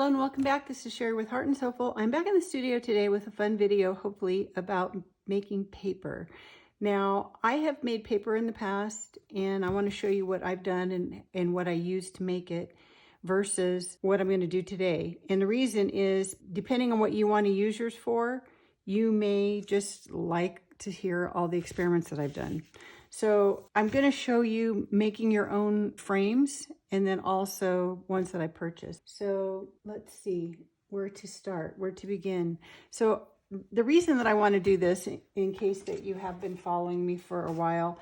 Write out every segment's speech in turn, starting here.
Hello and welcome back. This is Sherry with Heart and Soulful. I'm back in the studio today with a fun video, hopefully, about making paper. Now, I have made paper in the past, and I want to show you what I've done and what I use to make it versus what I'm going to do today. And the reason is, depending on what you want to use yours for, you may just like to hear all the experiments that I've done. So I'm going to show you making your own frames and then also ones that I purchased. So let's see where to start, where to begin. So the reason that I want to do this, in case that you have been following me for a while,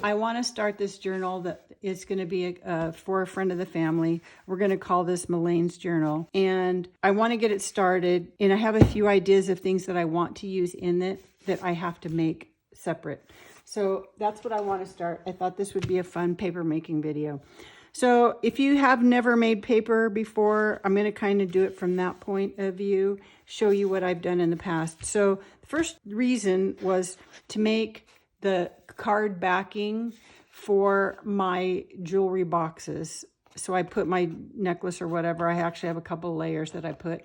I want to start this journal that is going to be for a friend of the family. We're going to call this MELAINE'S journal. And I want to get it started. And I have a few ideas of things that I want to use in it that I have to make separate. So that's what I want to start. I thought this would be a fun paper making video. So if you have never made paper before, I'm going to kind of do it from that point of view, show you what I've done in the past. So the first reason was to make the card backing for my jewelry boxes. So I put my necklace or whatever. I actually have a couple layers that I put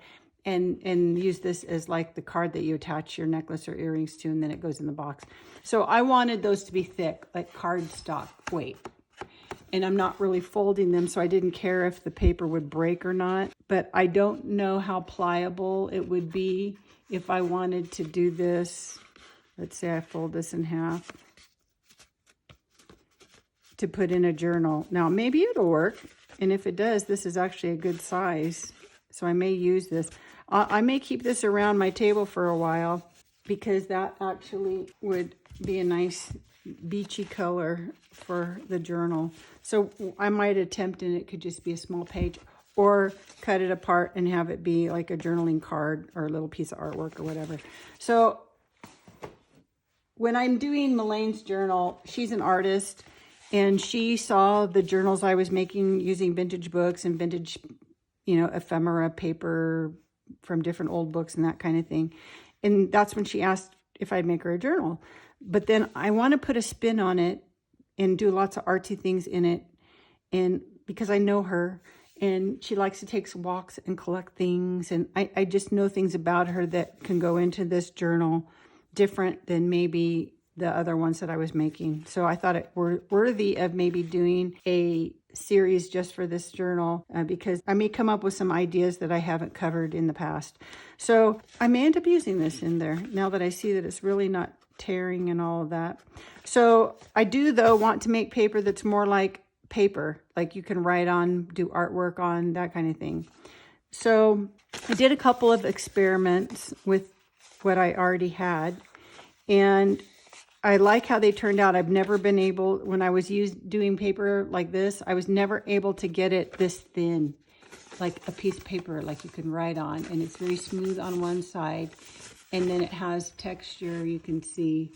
and use this as like the card that you attach your necklace or earrings to, and then it goes in the box. So I wanted those to be thick, like cardstock weight. And I'm not really folding them, so I didn't care if the paper would break or not. But I don't know how pliable it would be if I wanted to do this. Let's say I fold this in half to put in a journal. Now, maybe it'll work. And if it does, this is actually a good size. So I may use this. I may keep this around my table for a while because that actually would be a nice beachy color for the journal. So I might attempt, and it could just be a small page, or cut it apart and have it be like a journaling card or a little piece of artwork or whatever. So when I'm doing MELAINE'S journal, she's an artist, and she saw the journals I was making using vintage books and vintage, ephemera paper from different old books and that kind of thing. And that's when she asked if I'd make her a journal. But then I want to put a spin on it and do lots of artsy things in it. And because I know her, and she likes to take walks and collect things. And I just know things about her that can go into this journal different than maybe the other ones that I was making. So I thought it were worthy of maybe doing a series just for this journal because I may come up with some ideas that I haven't covered in the past. So I may end up using this in there now that I see that it's really not tearing and all of that. So I do, though, want to make paper that's more like paper, like you can write on, do artwork on, that kind of thing. So I did a couple of experiments with what I already had, and I like how they turned out. I've never been able, when I was doing paper like this, I was never able to get it this thin, like a piece of paper like you can write on. And it's very smooth on one side, and then it has texture you can see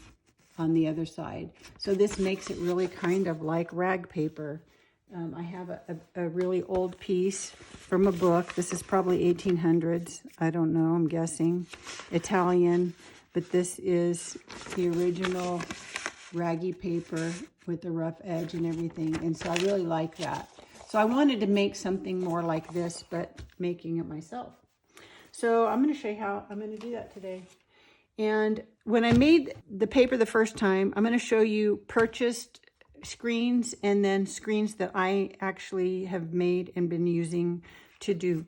on the other side. So this makes it really kind of like rag paper. I have a really old piece from a book. This is probably 1800s. I don't know, I'm guessing. Italian. But this is the original raggy paper with the rough edge and everything. And so I really like that. So I wanted to make something more like this, but making it myself. So I'm going to show you how I'm going to do that today. And when I made the paper the first time, I'm going to show you purchased screens and then screens that I actually have made and been using to do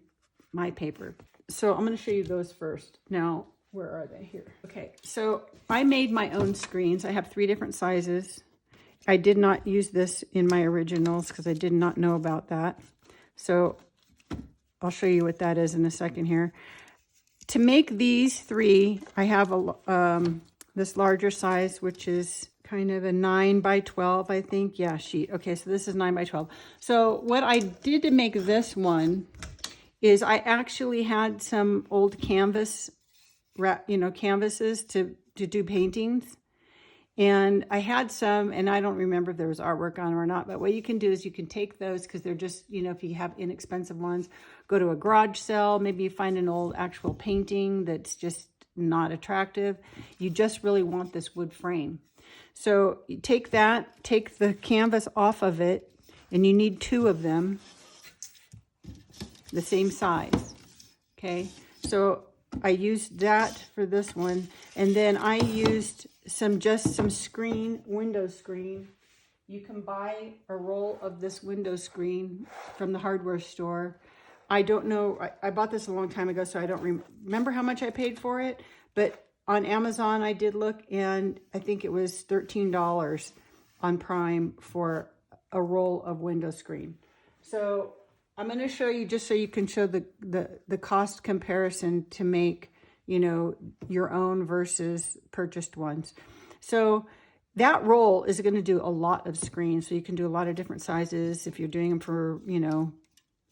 my paper. So I'm going to show you those first. Now, where are they? Here. Okay, so I made my own screens. I have 3 different sizes. I did not use this in my originals because I did not know about that. So I'll show you what that is in a second here. To make these 3, I have this larger size, which is kind of a 9 by 12, I think. Yeah, sheet. Okay, so this is 9 by 12. So what I did to make this is I actually had some old canvases to do paintings. And I had some, and I don't remember if there was artwork on them or not, but what you can do is you can take those, because they're just, if you have inexpensive ones, go to a garage sale, maybe you find an old actual painting that's just not attractive. You just really want this wood frame. So you take the canvas off of it, and you need 2 of them, the same size. Okay, so I used that for this one, and then I used just some screen, window screen. You can buy a roll of this window screen from the hardware store. I don't know, I bought this a long time ago, so I don't remember how much I paid for it, but on Amazon I did look, and I think it was $13 on Prime for a roll of window screen. So I'm going to show you, just so you can show the cost comparison to make, you know, your own versus purchased ones. So that roll is going to do a lot of screens. So you can do a lot of different sizes. If you're doing them for, you know,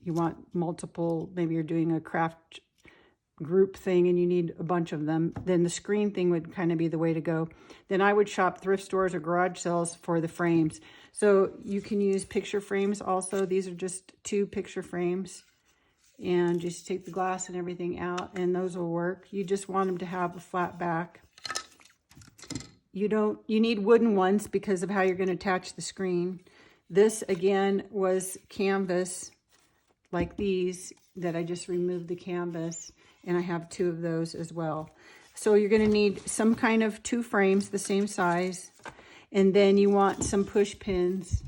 you want multiple, maybe you're doing a craft group thing and you need a bunch of them, then the screen thing would kind of be the way to go. Then I would shop thrift stores or garage sales for the frames. So you can use picture frames also. These are just 2 picture frames, and just take the glass and everything out, and those will work. You just want them to have a flat back. You need wooden ones because of how you're going to attach the screen. This again was canvas, like these, that I just removed the canvas, and I have 2 of those as well. So you're going to need some kind of 2 frames the same size, and then you want some push pins,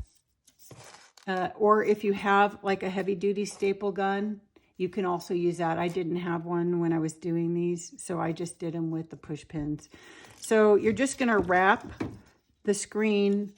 or if you have like a heavy duty staple gun, you can also use that. I didn't have one when I was doing these, so I just did them with the push pins. So you're just going to wrap the screen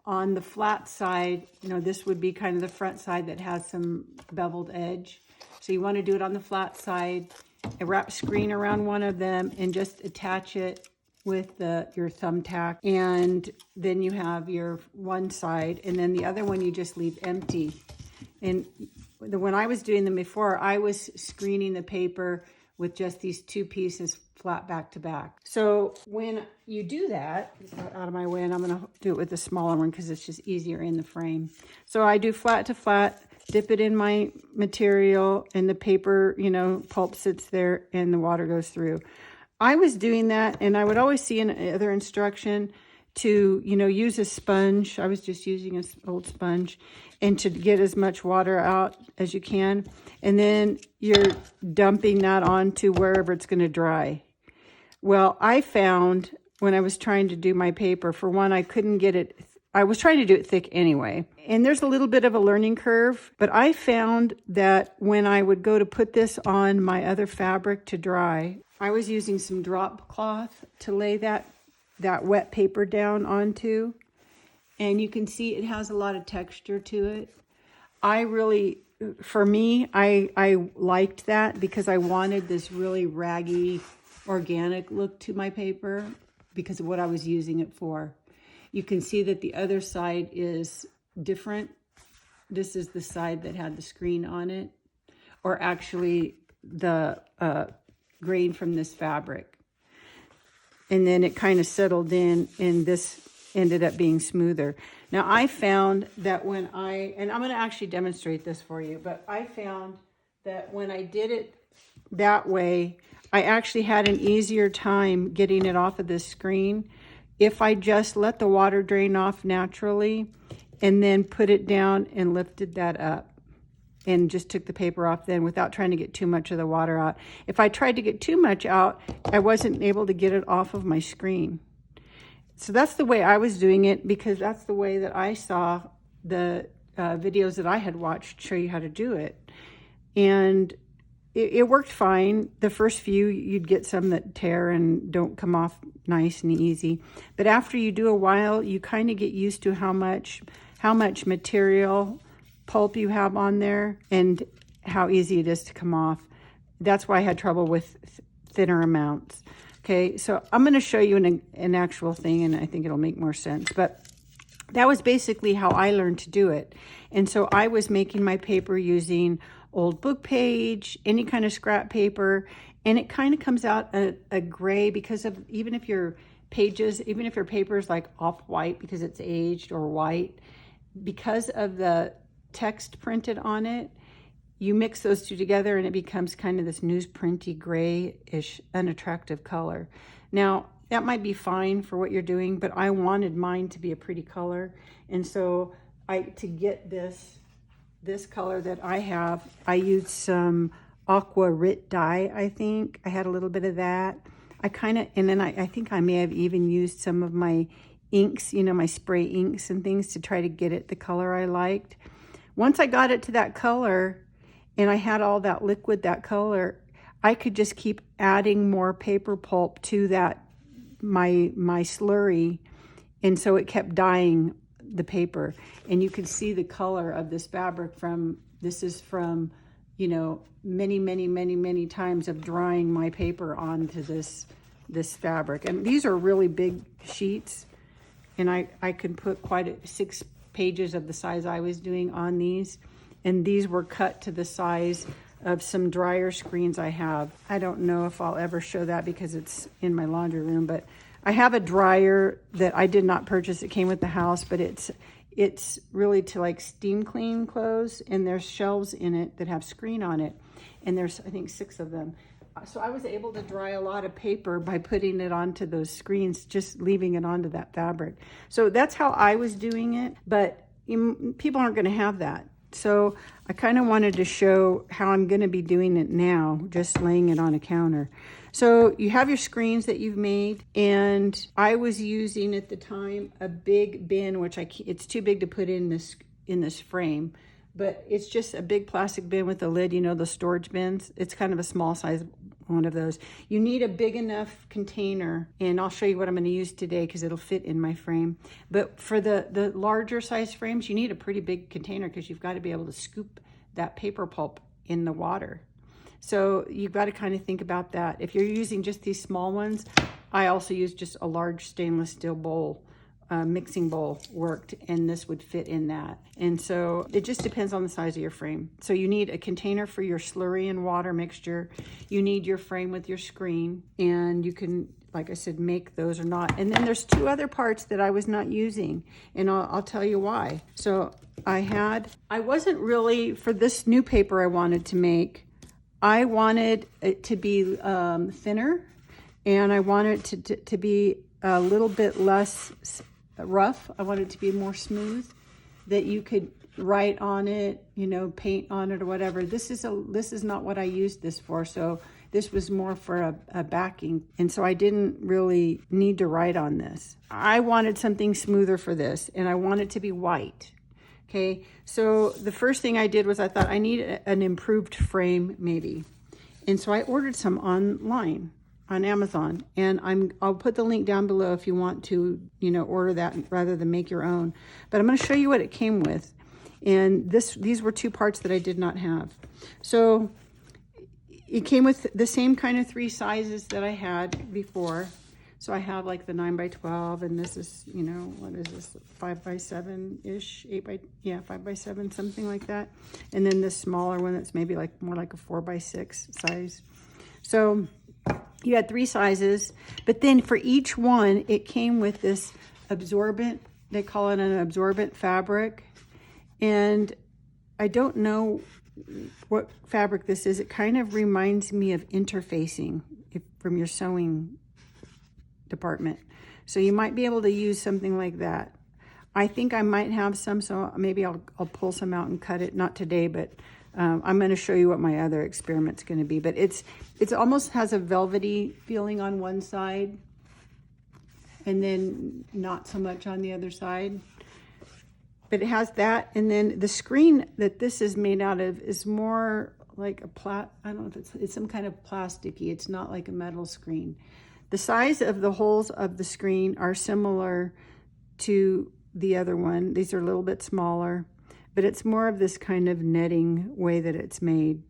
on the flat side. You know, this would be kind of the front side that has some beveled edge. So you want to do it on the flat side, and wrap screen around one of them, and just attach it with your thumbtack. And then you have your one side, and then the other one you just leave empty. And when I was doing them before, I was screening the paper with just these 2 pieces flat back to back. So when you do that, out of my way, and I'm going to do it with the smaller one because it's just easier in the frame. So I do flat to flat, dip it in my material, and the paper, you know, pulp sits there and the water goes through. I was doing that, and I would always see another instruction to, you know, use a sponge. I was just using an old sponge, and to get as much water out as you can. And then you're dumping that onto wherever it's going to dry. Well, I found when I was trying to do my paper, for one, I couldn't get it. I was trying to do it thick anyway. And there's a little bit of a learning curve, but I found that when I would go to put this on my other fabric to dry, I was using some drop cloth to lay that wet paper down onto. And you can see it has a lot of texture to it. For me, I liked that because I wanted this really raggy, organic look to my paper because of what I was using it for. You can see that the other side is different. This is the side that had the screen on it, or actually the grain from this fabric. And then it kind of settled in, and this ended up being smoother. Now I found that and I'm going to actually demonstrate this for you, but I found that when I did it that way, I actually had an easier time getting it off of this screen if I just let the water drain off naturally and then put it down and lifted that up and just took the paper off then without trying to get too much of the water out. If I tried to get too much out, I wasn't able to get it off of my screen. So that's the way I was doing it, because that's the way that I saw the videos that I had watched show you how to do it. And it worked fine. The first few, you'd get some that tear and don't come off nice and easy. But after you do a while, you kind of get used to how much material pulp you have on there and how easy it is to come off. That's why I had trouble with thinner amounts. Okay, so I'm going to show you an actual thing, and I think it'll make more sense. But that was basically how I learned to do it. And so I was making my paper using old book page, any kind of scrap paper, and it kind of comes out a gray because of, even if your paper is like off-white because it's aged, or white, because of the text printed on it, you mix those two together and it becomes kind of this newsprinty grayish unattractive color. Now that might be fine for what you're doing, but I wanted mine to be a pretty color, and so to get this color that I have, I used some aqua rit dye, I think. I had a little bit of that. And then I think I may have even used some of my inks, you know, my spray inks and things to try to get it the color I liked. Once I got it to that color and I had all that liquid, that color, I could just keep adding more paper pulp to that, my slurry. And so it kept dyeing the paper. And you could see the color of this fabric this is from, you know, many times of drying my paper onto this fabric. And these are really big sheets. And I could put 6 pages of the size I was doing on these. And these were cut to the size of some dryer screens I have. I don't know if I'll ever show that because it's in my laundry room, but I have a dryer that I did not purchase. It came with the house, but it's really to like steam clean clothes, and there's shelves in it that have screen on it. And there's, I think, 6 of them. So I was able to dry a lot of paper by putting it onto those screens, just leaving it onto that fabric. So that's how I was doing it, but people aren't going to have that. So I kind of wanted to show how I'm going to be doing it now, just laying it on a counter. So you have your screens that you've made, and I was using at the time a big bin, which it's too big to put in this frame, but it's just a big plastic bin with a lid, you know, the storage bins. It's kind of a small size one of those. You need a big enough container, and I'll show you what I'm going to use today because it'll fit in my frame. But for the larger size frames, you need a pretty big container because you've got to be able to scoop that paper pulp in the water. So you've got to kind of think about that. If you're using just these small ones, I also use just a large stainless steel bowl. Mixing bowl worked, and this would fit in that. And so it just depends on the size of your frame. So you need a container for your slurry and water mixture. You need your frame with your screen, and you can, like I said, make those or not. And then there's 2 other parts that I was not using, and I'll tell you why. So I wasn't really, for this new paper I wanted to make, I wanted it to be thinner, and I wanted it to be a little bit less rough. I wanted it to be more smooth, that you could write on it, you know, paint on it or whatever. This is not what I used this for. So this was more for a backing. And so I didn't really need to write on this. I wanted something smoother for this, and I want it to be white. Okay. So the first thing I did was I thought I need an improved frame maybe. And so I ordered some online on Amazon, and I'll put the link down below if you want to, you know, order that rather than make your own. But I'm going to show you what it came with. And these were 2 parts that I did not have. So it came with the same kind of 3 sizes that I had before. So I have like the 9x12, and this is, you know, what is this, 5x7-ish, 5x7, something like that. And then this smaller one that's maybe like more like a 4x6 size. So you had 3 sizes, but then for each one, it came with this absorbent, they call it an absorbent fabric. And I don't know what fabric this is. It kind of reminds me of interfacing from your sewing department. So you might be able to use something like that. I think I might have some, so maybe I'll pull some out and cut it. Not today, but I'm going to show you what my other experiment's going to be. But it's almost has a velvety feeling on one side, and then not so much on the other side. But it has that, and then the screen that this is made out of is more like I don't know if it's some kind of plasticky. It's not like a metal screen. The size of the holes of the screen are similar to the other one. These are a little bit smaller, but it's more of this kind of netting way that it's made.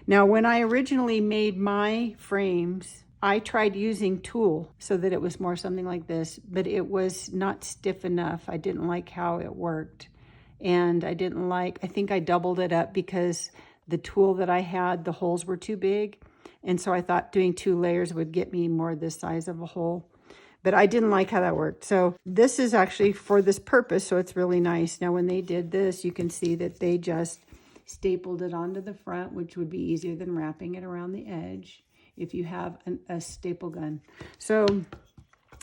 Now, when I originally made my frames, I tried using tulle so that it was more something like this, but it was not stiff enough. I didn't like how it worked. And I think I doubled it up because the tulle that I had, the holes were too big. And so I thought doing 2 layers would get me more this size of a hole. But I didn't like how that worked. So this is actually for this purpose, so it's really nice. Now, when they did this, you can see that they just stapled it onto the front, which would be easier than wrapping it around the edge if you have a staple gun. So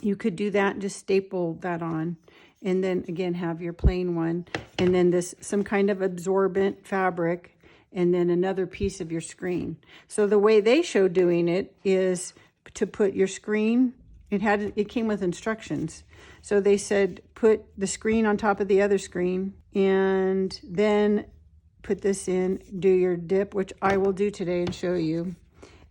you could do that and just staple that on. And then, again, have your plain one. And then some kind of absorbent fabric. and then another piece of your screen. So the way they show doing it is to put your screen, it came with instructions. So they said, put the screen on top of the other screen, and then put this in, do your dip, which I will do today and show you,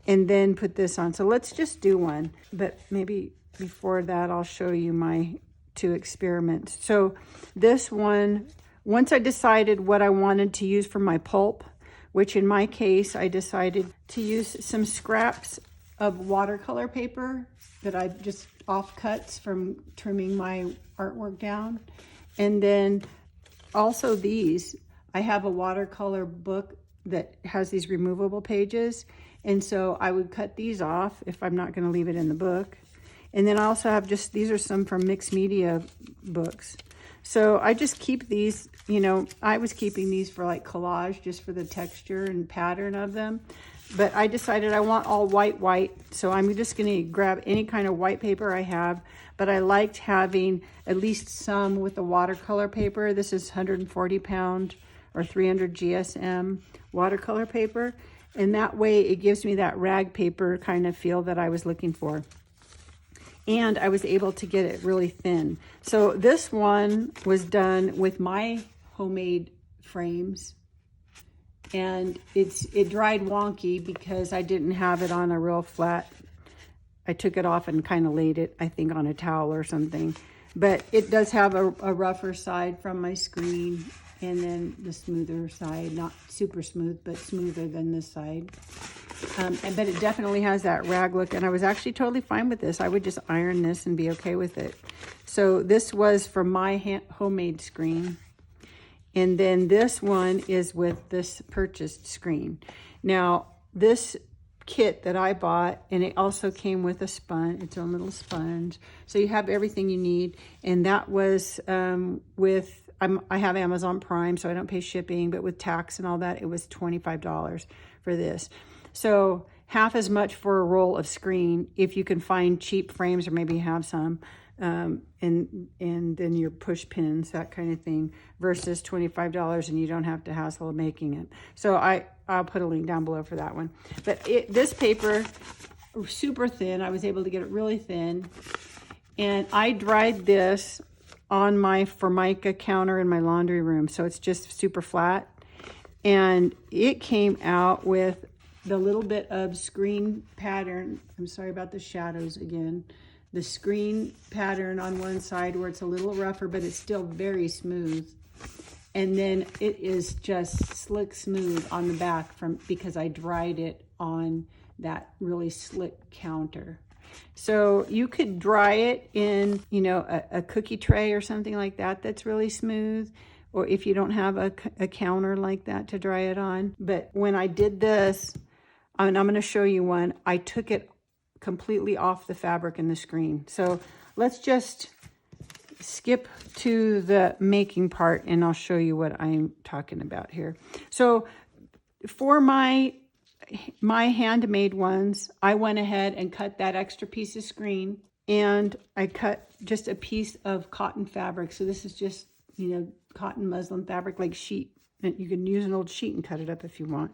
and then put this on. So let's just do one, but maybe before that, I'll show you my 2 experiments. So this one, once I decided what I wanted to use for my pulp, which in my case, I decided to use some scraps of watercolor paper that I just offcuts from trimming my artwork down. And then also these, I have a watercolor book that has these removable pages. And so I would cut these off if I'm not going to leave it in the book. And then I also have these are some from mixed media books. So I just keep these, you know, I was keeping these for like collage, just for the texture and pattern of them. But I decided I want all white. So I'm just going to grab any kind of white paper I have. But I liked having at least some with the watercolor paper. This is 140 pound or 300 GSM watercolor paper. And that way it gives me that rag paper kind of feel that I was looking for. And I was able to get it really thin. So this one was done with my homemade frames, and it dried wonky because I didn't have it on a real flat. I took it off and kind of laid it, I think, on a towel or something. But it does have a rougher side from my screen, and then the smoother side, not super smooth, but smoother than this side. But it definitely has that rag look, and I was actually totally fine with this. I would just iron this and be okay with it. So this was for my homemade screen, and then this one is with this purchased screen. Now, this kit that I bought, and it also came with a sponge, its own little sponge. So you have everything you need, and that was I have Amazon Prime, so I don't pay shipping, but with tax and all that, it was $25 for this. So half as much for a roll of screen if you can find cheap frames, or maybe have some, and then your push pins, that kind of thing, versus $25 and you don't have to hassle making it. So I'll put a link down below for that one. But this paper, super thin. I was able to get it really thin, and I dried this on my Formica counter in my laundry room, so it's just super flat, and it came out with the little bit of screen pattern. I'm sorry about the shadows again. The screen pattern on one side where it's a little rougher, but it's still very smooth. And then it is just slick smooth on the back because I dried it on that really slick counter. So you could dry it in, you know, a cookie tray or something like that that's really smooth, or if you don't have a counter like that to dry it on. But when I did this, and I'm going to show you one, I took it completely off the fabric and the screen. So let's just skip to the making part, and I'll show you what I'm talking about here. So for my handmade ones, I went ahead and cut that extra piece of screen, and I cut just a piece of cotton fabric. So this is just, you know, cotton muslin fabric, like sheet. And you can use an old sheet and cut it up if you want.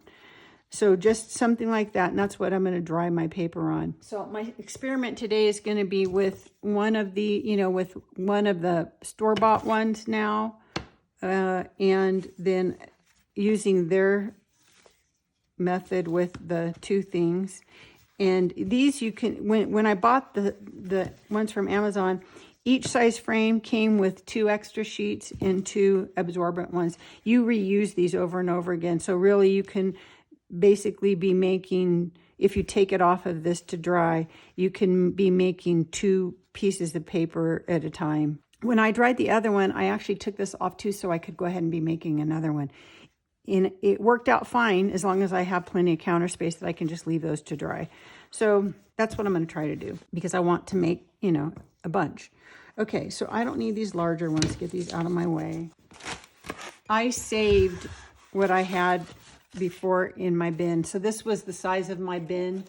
So just something like that, and that's what I'm going to dry my paper on. So my experiment today is going to be with one of the, with one of the store-bought ones now, and then using their method with the 2 things. And these you can, when I bought the ones from Amazon, each size frame came with 2 extra sheets and 2 absorbent ones. You reuse these over and over again. So really you can basically be making, if you take it off of this to dry, you can be making 2 pieces of paper at a time. When I dried the other one, I actually took this off too, so I could go ahead and be making another one. And it worked out fine as long as I have plenty of counter space that I can just leave those to dry. So that's what I'm going to try to do, because I want to make, a bunch. Okay, so I don't need these larger ones. Get these out of my way. I saved what I had before in my bin. So this was the size of my bin.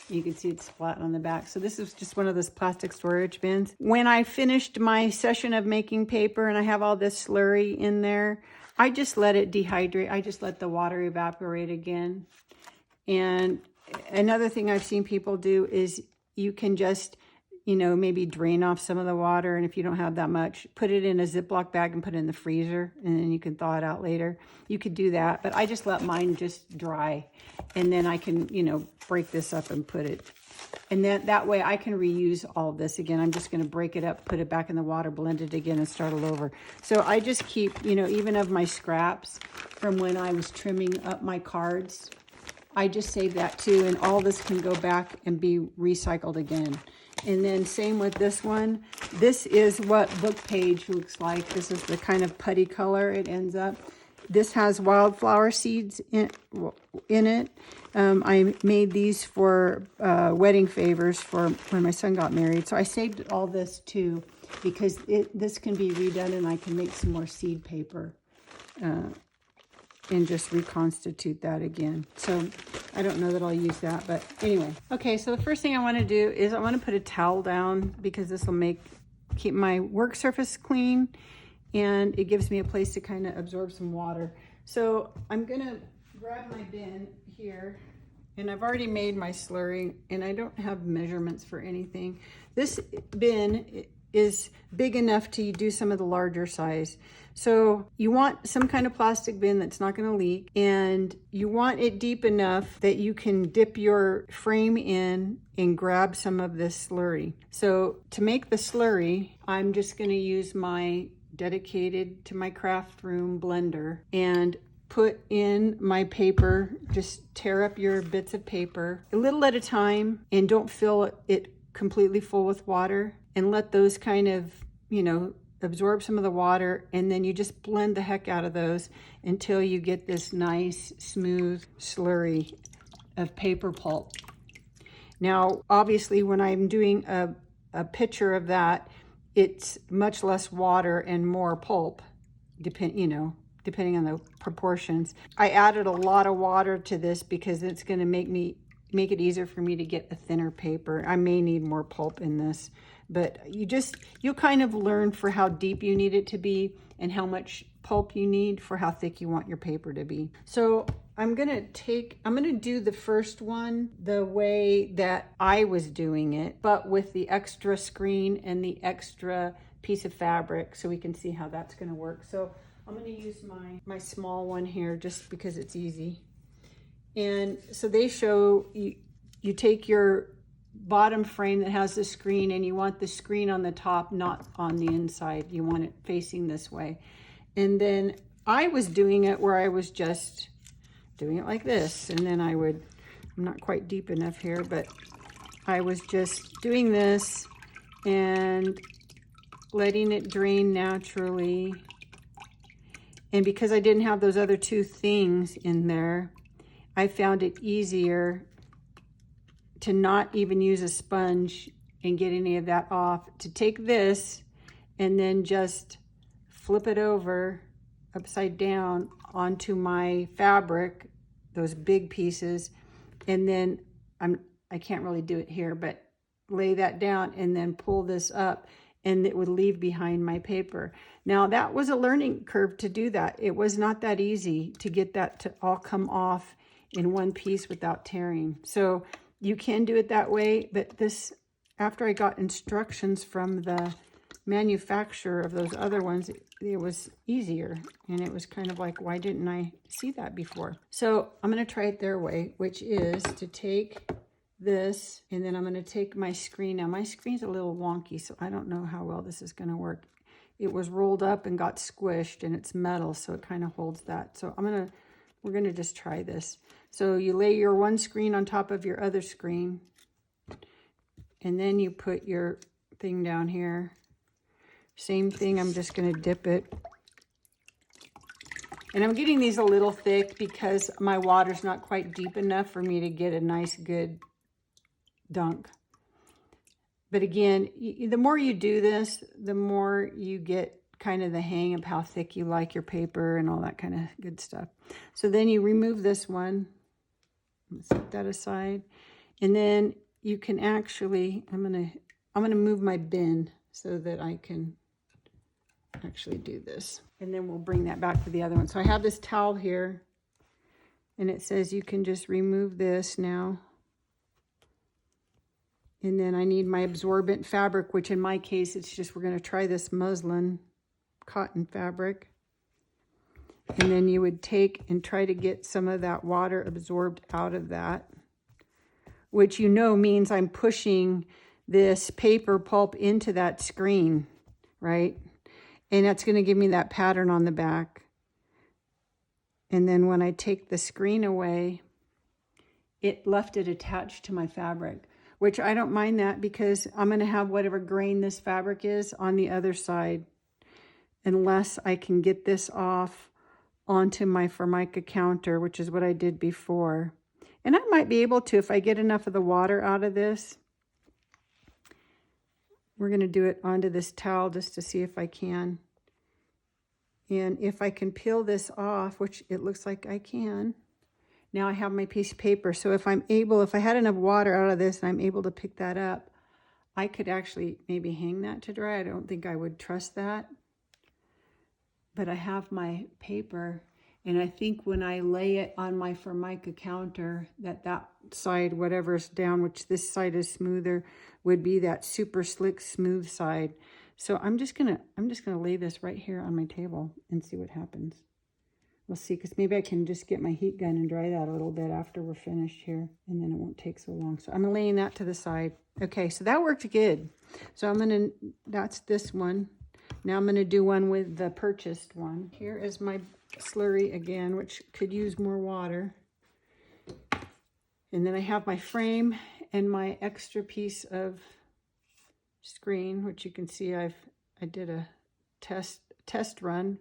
You can see it's flat on the back. So this is just one of those plastic storage bins. When I finished my session of making paper and I have all this slurry in there, I just let it dehydrate. I just let the water evaporate again. And another thing I've seen people do is you can just, you know, maybe drain off some of the water. And if you don't have that much, put it in a Ziploc bag and put it in the freezer. And then you can thaw it out later. You could do that. But I just let mine just dry. And then I can, you know, break this up and put it. And then that way I can reuse all of this again. I'm just going to break it up, put it back in the water, blend it again, and start all over. So I just keep, you know, even of my scraps from when I was trimming up my cards, I just save that too. And all this can go back and be recycled again. And then same with this one. This is what book page looks like. This is the kind of putty color it ends up. This has wildflower seeds in it. I made these for wedding favors for when my son got married. So I saved all this too, because this can be redone and I can make some more seed paper and just reconstitute that again. So I don't know that I'll use that, but anyway. Okay, so the first thing I want to do is I want to put a towel down, because this will keep my work surface clean, and it gives me a place to kind of absorb some water. So I'm gonna grab my bin here, and I've already made my slurry, and I don't have measurements for anything. This bin is big enough to do some of the larger size. So you want some kind of plastic bin that's not going to leak, and you want it deep enough that you can dip your frame in and grab some of this slurry. So to make the slurry, I'm just going to use my dedicated to my craft room blender and put in my paper. Just tear up your bits of paper a little at a time, and don't fill it completely full with water, and let those kind of, you know, absorb some of the water, and then you just blend the heck out of those until you get this nice smooth slurry of paper pulp. Now obviously when I'm doing a picture of that, it's much less water and more pulp, depending on the proportions. I added a lot of water to this because it's going to make it easier for me to get a thinner paper. I may need more pulp in this, but you kind of learn for how deep you need it to be and how much pulp you need for how thick you want your paper to be. So I'm gonna do the first one the way that I was doing it, but with the extra screen and the extra piece of fabric, so we can see how that's gonna work. So I'm gonna use my small one here just because it's easy. And so they show you take your bottom frame that has the screen, and you want the screen on the top, not on the inside. You want it facing this way. And then I was doing it where I was just doing it like this. And then I'm not quite deep enough here, but I was just doing this and letting it drain naturally. And because I didn't have those other two things in there, I found it easier to not even use a sponge and get any of that off, to take this and then just flip it over upside down onto my fabric, those big pieces, and then I can't really do it here, but lay that down and then pull this up, and it would leave behind my paper. Now that was a learning curve to do that. It was not that easy to get that to all come off in one piece without tearing. So you can do it that way, but this, after I got instructions from the manufacturer of those other ones, it was easier, and it was kind of like, why didn't I see that before? So I'm going to try it their way, which is to take this, and then I'm going to take my screen. Now my screen's a little wonky, so I don't know how well this is going to work. It was rolled up and got squished, and it's metal, so it kind of holds that. So we're going to just try this. So you lay your one screen on top of your other screen, and then you put your thing down here. Same thing, I'm just going to dip it. And I'm getting these a little thick because my water's not quite deep enough for me to get a nice good dunk. But again, the more you do this, the more you get kind of the hang of how thick you like your paper and all that kind of good stuff. So then you remove this one. Let's set that aside. And then you can actually, I'm gonna move my bin so that I can actually do this. And then we'll bring that back to the other one. So I have this towel here, and it says you can just remove this now. And then I need my absorbent fabric, which in my case, it's just, we're going to try this muslin cotton fabric. And then you would take and try to get some of that water absorbed out of that, which you know means I'm pushing this paper pulp into that screen, right? And that's going to give me that pattern on the back. And then when I take the screen away, it left it attached to my fabric, which I don't mind that because I'm going to have whatever grain this fabric is on the other side, unless I can get this off onto my Formica counter, which is what I did before. And I might be able to if I get enough of the water out of this. We're going to do it onto this towel just to see if I can. And if I can peel this off, which it looks like I can, now I have my piece of paper. So if I'm able, if I had enough water out of this and I'm able to pick that up, I could actually maybe hang that to dry. I don't think I would trust that. But I have my paper, and I think when I lay it on my Formica counter, that side, whatever's down, which this side is smoother, would be that super slick smooth side. So I'm just gonna lay this right here on my table and see what happens. We'll see, because maybe I can just get my heat gun and dry that a little bit after we're finished here, and then it won't take so long. So I'm laying that to the side. Okay, so that worked good. So that's this one. Now I'm gonna do one with the purchased one. Here is my slurry again, which could use more water. And then I have my frame and my extra piece of screen, which you can see I did a test run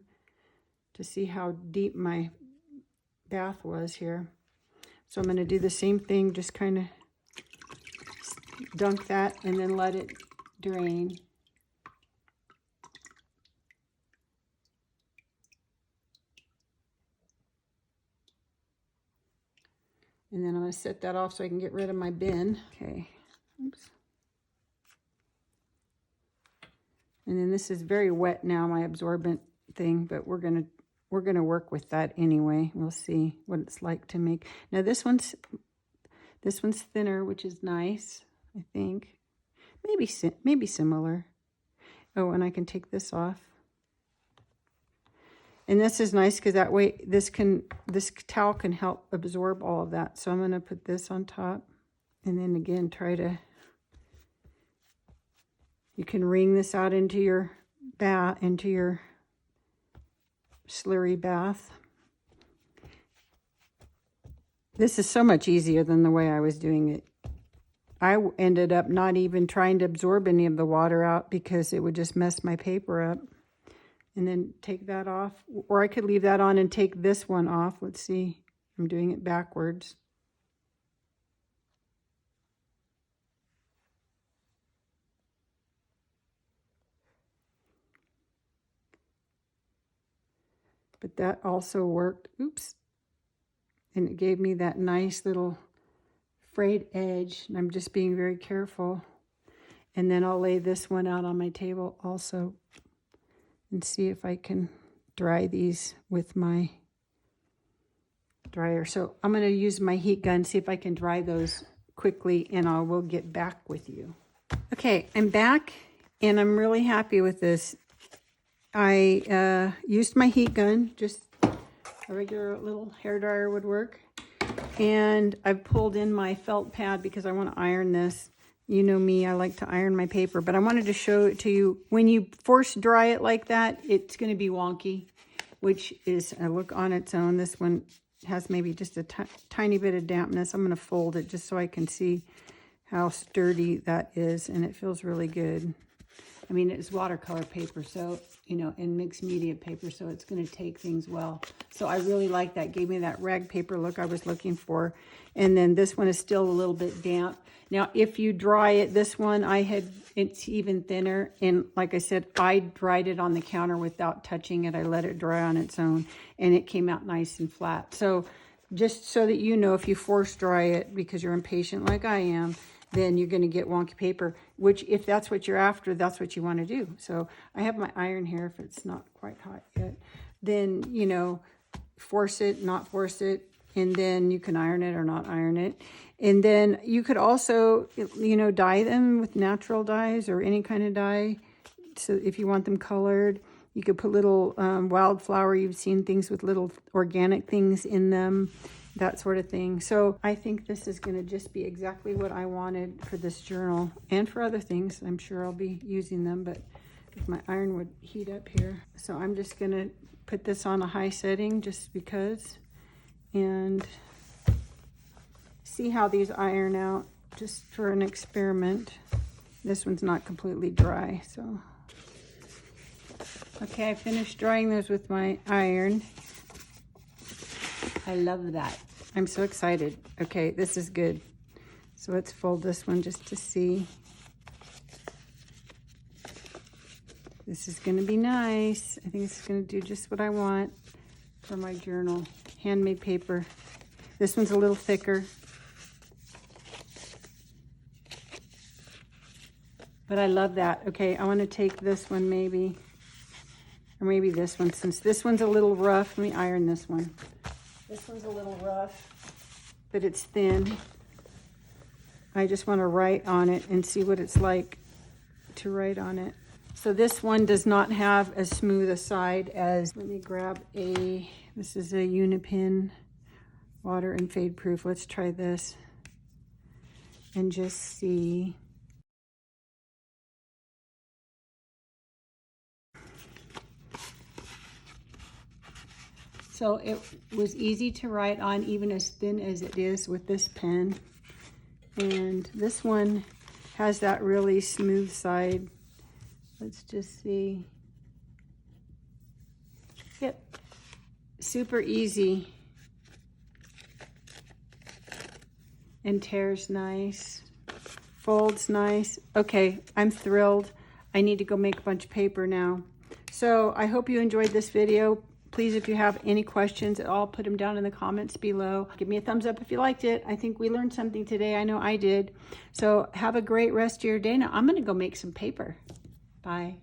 to see how deep my bath was here. So I'm going to do the same thing, just kind of dunk that and then let it drain. And then I'm going to set that off so I can get rid of my bin. Okay. Oops. And then this is very wet now, my absorbent thing, but we're gonna work with that anyway. We'll see what it's like to make. Now this one's thinner, which is nice, I think. Maybe similar. Oh, and I can take this off. And this is nice because that way this towel can help absorb all of that. So I'm going to put this on top, and then again you can wring this out into your slurry bath. This is so much easier than the way I was doing it. I ended up not even trying to absorb any of the water out because it would just mess my paper up. And then take that off, or I could leave that on and take this one off. Let's see, I'm doing it backwards. But that also worked. Oops. And it gave me that nice little frayed edge. And I'm just being very careful. And then I'll lay this one out on my table also and see if I can dry these with my dryer. So I'm going to use my heat gun, see if I can dry those quickly, and I will get back with you. Okay, I'm back, and I'm really happy with this. I used my heat gun, just a regular little hairdryer would work. And I've pulled in my felt pad because I want to iron this. You know me, I like to iron my paper, but I wanted to show it to you. When you force dry it like that, it's going to be wonky, which is a look on its own. This one has maybe just a tiny bit of dampness. I'm going to fold it just so I can see how sturdy that is, and it feels really good. I mean, it's watercolor paper, so, you know, and mixed media paper, so it's going to take things well. So I really like that. Gave me that rag paper look I was looking for. And then this one is still a little bit damp. Now, if you dry it, this one, it's even thinner. And like I said, I dried it on the counter without touching it. I let it dry on its own, and it came out nice and flat. So just so that you know, if you force dry it because you're impatient like I am, then you're going to get wonky paper, which if that's what you're after, that's what you want to do. So I have my iron here if it's not quite hot yet. Then, you know, force it, not force it, and then you can iron it or not iron it. And then you could also, you know, dye them with natural dyes or any kind of dye. So if you want them colored, you could put little wildflower. You've seen things with little organic things in them, that sort of thing. So I think this is going to just be exactly what I wanted for this journal and for other things. I'm sure I'll be using them, but if my iron would heat up here. So I'm just going to put this on a high setting just because, and see how these iron out just for an experiment. This one's not completely dry, so. Okay, I finished drying those with my iron. I love that. I'm so excited. Okay, this is good. So let's fold this one just to see. This is gonna be nice. I think it's gonna do just what I want for my journal. Handmade paper. This one's a little thicker. But I love that. Okay, I wanna take this one maybe, or maybe this one, since this one's a little rough. Let me iron this one. This one's a little rough, but it's thin. I just want to write on it and see what it's like to write on it. So this one does not have as smooth a side as, let me grab this is a Unipin water and fade proof. Let's try this and just see. So it was easy to write on, even as thin as it is with this pen. And this one has that really smooth side. Let's just see. Yep, super easy. And tears nice, folds nice. Okay, I'm thrilled. I need to go make a bunch of paper now. So I hope you enjoyed this video. Please, if you have any questions at all, put them down in the comments below. Give me a thumbs up if you liked it. I think we learned something today. I know I did. So have a great rest of your day. Now I'm going to go make some paper. Bye.